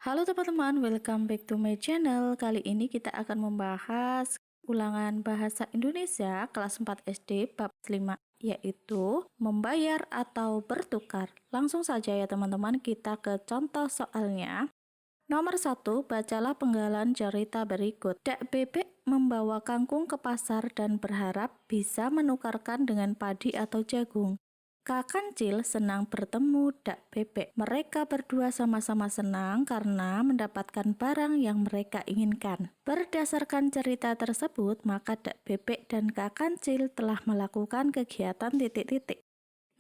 Halo teman-teman, welcome back to my channel. Kali ini kita akan membahas ulangan bahasa Indonesia kelas 4 SD bab 5, yaitu membayar atau bertukar. Langsung saja ya teman-teman, kita ke contoh soalnya. Nomor 1, bacalah penggalan cerita berikut. Dak Bebek membawa kangkung ke pasar dan berharap bisa menukarkan dengan padi atau jagung. Kak Kancil senang bertemu Dak Bebek. Mereka berdua sama-sama senang karena mendapatkan barang yang mereka inginkan. Berdasarkan cerita tersebut, maka Dak Bebek dan Kak Kancil telah melakukan kegiatan titik-titik.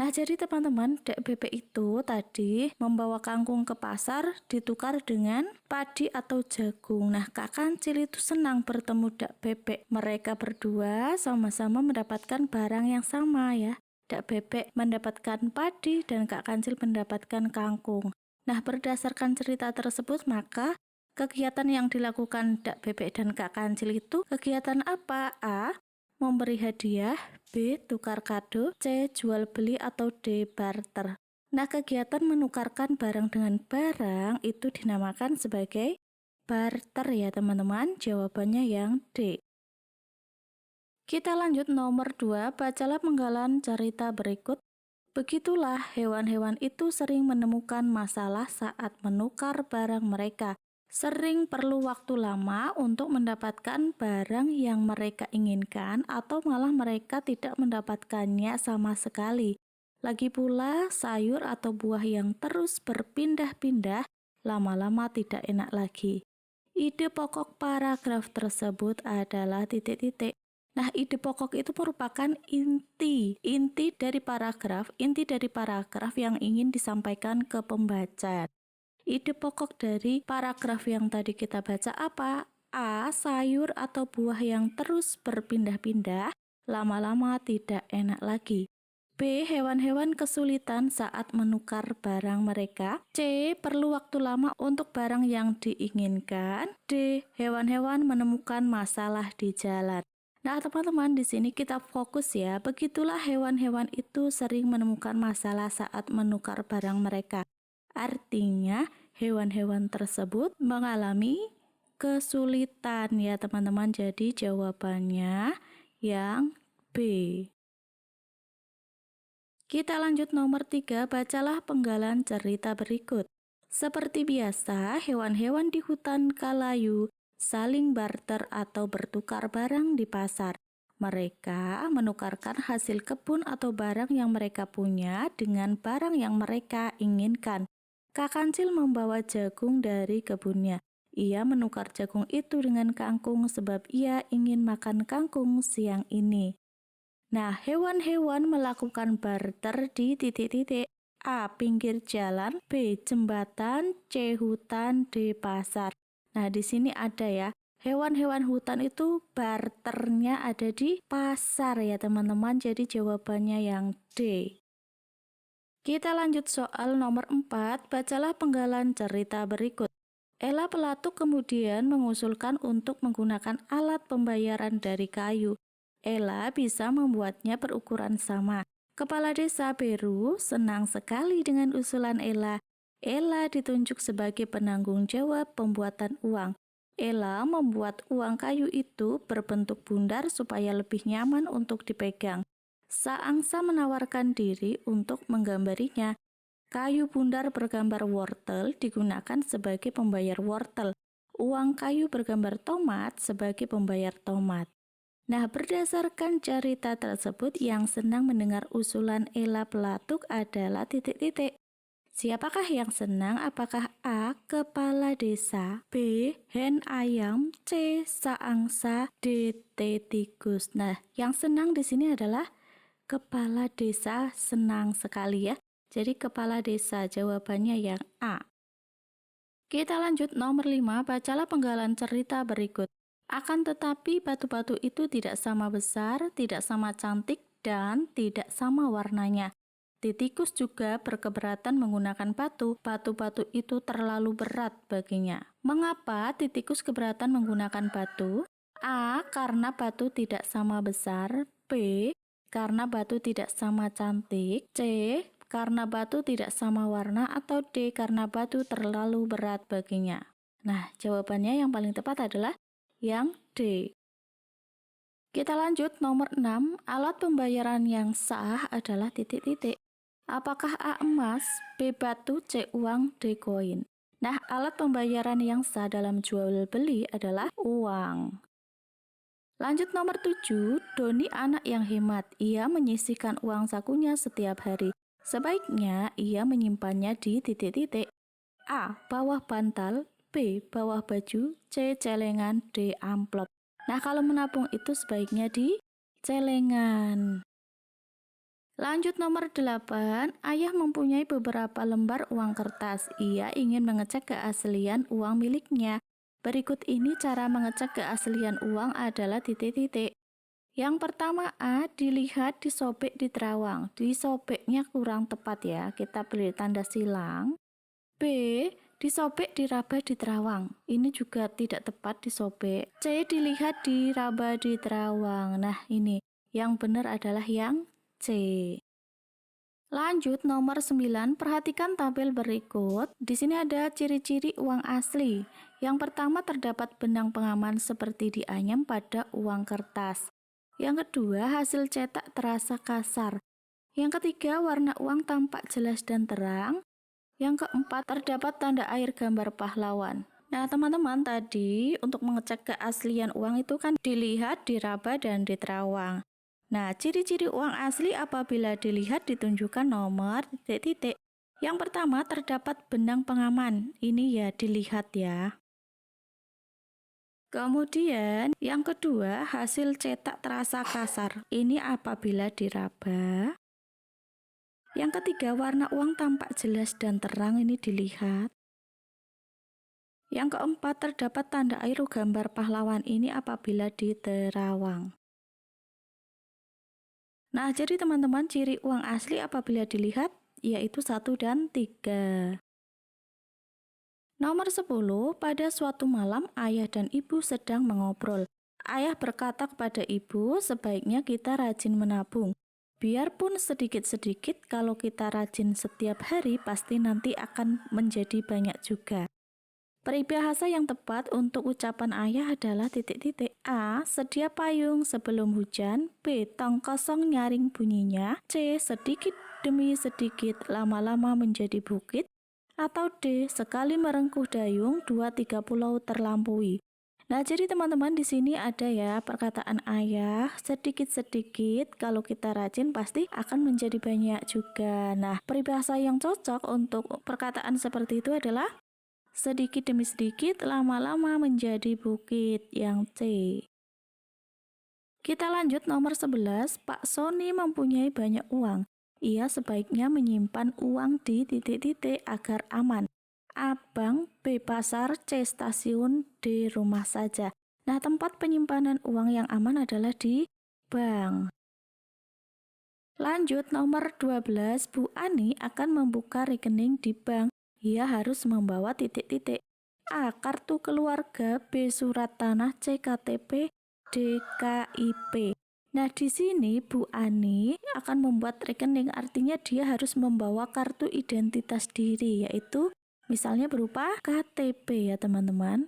Nah, jadi teman-teman, Dak Bebek itu tadi membawa kangkung ke pasar ditukar dengan padi atau jagung. Nah, Kak Kancil itu senang bertemu Dak Bebek. Mereka berdua sama-sama mendapatkan barang yang sama ya. Dak Bebek mendapatkan padi dan Kak Kancil mendapatkan kangkung. Nah, berdasarkan cerita tersebut, maka kegiatan yang dilakukan Dak Bebek dan Kak Kancil itu kegiatan apa? A. Memberi hadiah, B. Tukar kado, C. Jual beli, atau D. Barter. Nah, kegiatan menukarkan barang dengan barang itu dinamakan sebagai barter ya teman-teman. Jawabannya yang D. Kita lanjut nomor 2, bacalah penggalan cerita berikut. Begitulah hewan-hewan itu sering menemukan masalah saat menukar barang mereka. Sering perlu waktu lama untuk mendapatkan barang yang mereka inginkan atau malah mereka tidak mendapatkannya sama sekali. Lagi pula sayur atau buah yang terus berpindah-pindah lama-lama tidak enak lagi. Ide pokok paragraf tersebut adalah titik-titik. Nah, ide pokok itu merupakan inti dari paragraf yang ingin disampaikan ke pembaca. Ide pokok dari paragraf yang tadi kita baca apa? A. Sayur atau buah yang terus berpindah-pindah, lama-lama tidak enak lagi. B. Hewan-hewan kesulitan saat menukar barang mereka. C. Perlu waktu lama untuk barang yang diinginkan. D. Hewan-hewan menemukan masalah di jalan. Nah, teman-teman, di sini kita fokus ya. Begitulah hewan-hewan itu sering menemukan masalah saat menukar barang mereka. Artinya, hewan-hewan tersebut mengalami kesulitan ya, teman-teman. Jadi, jawabannya yang B. Kita lanjut nomor 3, bacalah penggalan cerita berikut. Seperti biasa, hewan-hewan di hutan Kalayu saling barter atau bertukar barang di pasar. Mereka menukarkan hasil kebun atau barang yang mereka punya dengan barang yang mereka inginkan. Kak Kancil membawa jagung dari kebunnya. Ia menukar jagung itu dengan kangkung sebab ia ingin makan kangkung siang ini. Nah, hewan-hewan melakukan barter di titik-titik. A. Pinggir jalan, B. Jembatan, C. Hutan, D. Pasar. Nah, di sini ada ya, hewan-hewan hutan itu barternya ada di pasar ya teman-teman. Jadi jawabannya yang D. Kita lanjut soal nomor 4, bacalah penggalan cerita berikut. Ella Pelatuk kemudian mengusulkan untuk menggunakan alat pembayaran dari kayu. Ella bisa membuatnya berukuran sama. Kepala Desa Beru senang sekali dengan usulan Ella. Ella ditunjuk sebagai penanggung jawab pembuatan uang. Ella membuat uang kayu itu berbentuk bundar supaya lebih nyaman untuk dipegang. Saangsa menawarkan diri untuk menggambarinya. Kayu bundar bergambar wortel digunakan sebagai pembayar wortel. Uang kayu bergambar tomat sebagai pembayar tomat. Nah, berdasarkan cerita tersebut, yang senang mendengar usulan Ella Pelatuk adalah titik-titik. Siapakah yang senang? Apakah A. Kepala desa, B. Hen ayam, C. Saangsa, D. Tikus. Nah, yang senang di sini adalah kepala desa senang sekali ya. Jadi kepala desa jawabannya yang A. Kita lanjut nomor 5, bacalah penggalan cerita berikut. Akan tetapi batu-batu itu tidak sama besar, tidak sama cantik, dan tidak sama warnanya. Titikus juga berkeberatan menggunakan batu. Batu-batu itu terlalu berat baginya. Mengapa Titikus keberatan menggunakan batu? A. Karena batu tidak sama besar. B. Karena batu tidak sama cantik. C. karena batu tidak sama warna, atau D karena batu terlalu berat baginya? Nah, jawabannya yang paling tepat adalah yang D. Kita lanjut nomor 6, alat pembayaran yang sah adalah titik-titik. Apakah A emas, B batu, C uang, D koin? Nah, alat pembayaran yang sah dalam jual beli adalah uang. Lanjut nomor 7, Doni anak yang hemat. Ia menyisihkan uang sakunya setiap hari. Sebaiknya ia menyimpannya di titik-titik. A. Bawah bantal, B. Bawah baju, C. Celengan, D. Amplop. Nah, kalau menabung itu sebaiknya di celengan. Lanjut nomor 8, ayah mempunyai beberapa lembar uang kertas. Ia ingin mengecek keaslian uang miliknya. Berikut ini cara mengecek keaslian uang adalah titik-titik. Yang pertama A, dilihat disobek di terawang. Disobeknya kurang tepat ya, kita beri tanda silang. B, disobek diraba di terawang. Ini juga tidak tepat disobek. C, dilihat diraba di terawang. Nah ini, yang benar adalah yang C. Lanjut nomor 9, perhatikan tabel berikut. Di sini ada ciri-ciri uang asli. Yang pertama terdapat benang pengaman seperti dianyam pada uang kertas. Yang kedua, hasil cetak terasa kasar. Yang ketiga, warna uang tampak jelas dan terang. Yang keempat, terdapat tanda air gambar pahlawan. Nah, teman-teman, tadi untuk mengecek keaslian uang itu kan dilihat, diraba, dan diterawang. Nah, ciri-ciri uang asli apabila dilihat ditunjukkan nomor titik-titik. Yang pertama, terdapat benang pengaman. Ini ya dilihat ya. Kemudian, yang kedua, hasil cetak terasa kasar. Ini apabila diraba. Yang ketiga, warna uang tampak jelas dan terang. Ini dilihat. Yang keempat, terdapat tanda air gambar pahlawan. Ini apabila diterawang. Nah, jadi teman-teman, ciri uang asli apabila dilihat yaitu 1 dan 3. Nomor 10, pada suatu malam ayah dan ibu sedang mengobrol. Ayah berkata kepada ibu, sebaiknya kita rajin menabung. Biarpun sedikit-sedikit, kalau kita rajin setiap hari pasti nanti akan menjadi banyak juga. Peribahasa yang tepat untuk ucapan ayah adalah titik-titik. A. Sedia payung sebelum hujan. B. Tong kosong nyaring bunyinya. C. Sedikit demi sedikit lama-lama menjadi bukit. Atau D. Sekali merengkuh dayung, 2-3 pulau terlampaui. Nah, jadi teman-teman di sini ada ya perkataan ayah, sedikit-sedikit kalau kita rajin pasti akan menjadi banyak juga. Nah, peribahasa yang cocok untuk perkataan seperti itu adalah sedikit demi sedikit, lama-lama menjadi bukit, yang C. Kita lanjut nomor 11, Pak Sony mempunyai banyak uang. Ia sebaiknya menyimpan uang di titik-titik agar aman. A. Bank, B. Pasar, C. Stasiun, D. Rumah saja. Nah, tempat penyimpanan uang yang aman adalah di bank. Lanjut nomor 12, Bu Ani akan membuka rekening di bank. Ia harus membawa titik-titik. A. Kartu keluarga, B. Surat tanah, C. KTP, D. KIP. Nah, di sini Bu Ani akan membuat rekening, artinya dia harus membawa kartu identitas diri, yaitu misalnya berupa KTP ya teman-teman.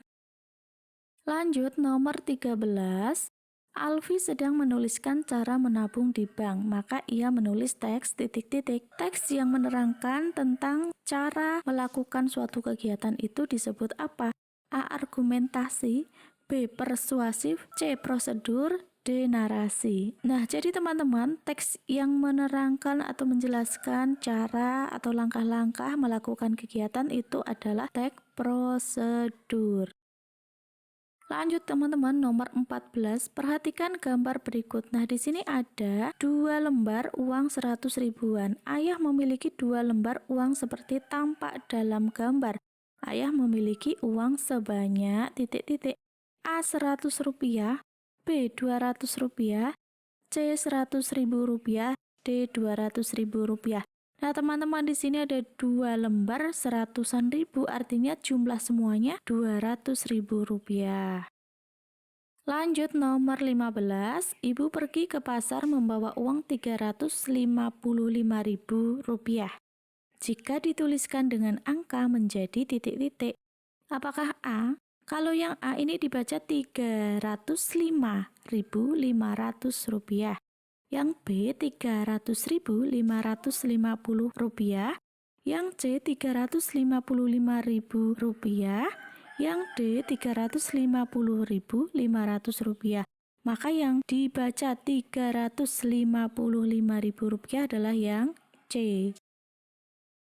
Lanjut nomor 13. Alfi sedang menuliskan cara menabung di bank, maka ia menulis teks titik-titik. Teks yang menerangkan tentang cara melakukan suatu kegiatan itu disebut apa? A. Argumentasi, B. Persuasif, C. Prosedur, D. Narasi. Nah, jadi teman-teman, teks yang menerangkan atau menjelaskan cara atau langkah-langkah melakukan kegiatan itu adalah teks prosedur. Lanjut teman-teman, nomor 14, perhatikan gambar berikut. Nah, di sini ada 2 lembar uang 100 ribuan. Ayah memiliki 2 lembar uang seperti tampak dalam gambar. Ayah memiliki uang sebanyak titik-titik. A. 100 rupiah, B. 200 rupiah, C. 100 ribu rupiah, D. 200 ribu rupiah. Nah, teman-teman, di sini ada 2 lembar 100-an ribu, artinya jumlah semuanya 200 ribu rupiah. Lanjut nomor 15, ibu pergi ke pasar membawa uang 355 ribu rupiah. Jika dituliskan dengan angka menjadi titik-titik, apakah A? Kalau yang A ini dibaca Rp305.500, yang B Rp300.550, yang C Rp355.000, yang D Rp350.500. Maka yang dibaca Rp355.000 adalah yang C.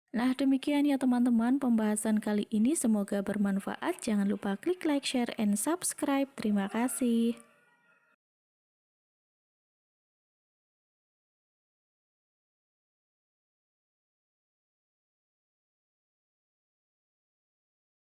Nah, demikian ya teman-teman pembahasan kali ini, semoga bermanfaat. Jangan lupa klik like, share, and subscribe. Terima kasih.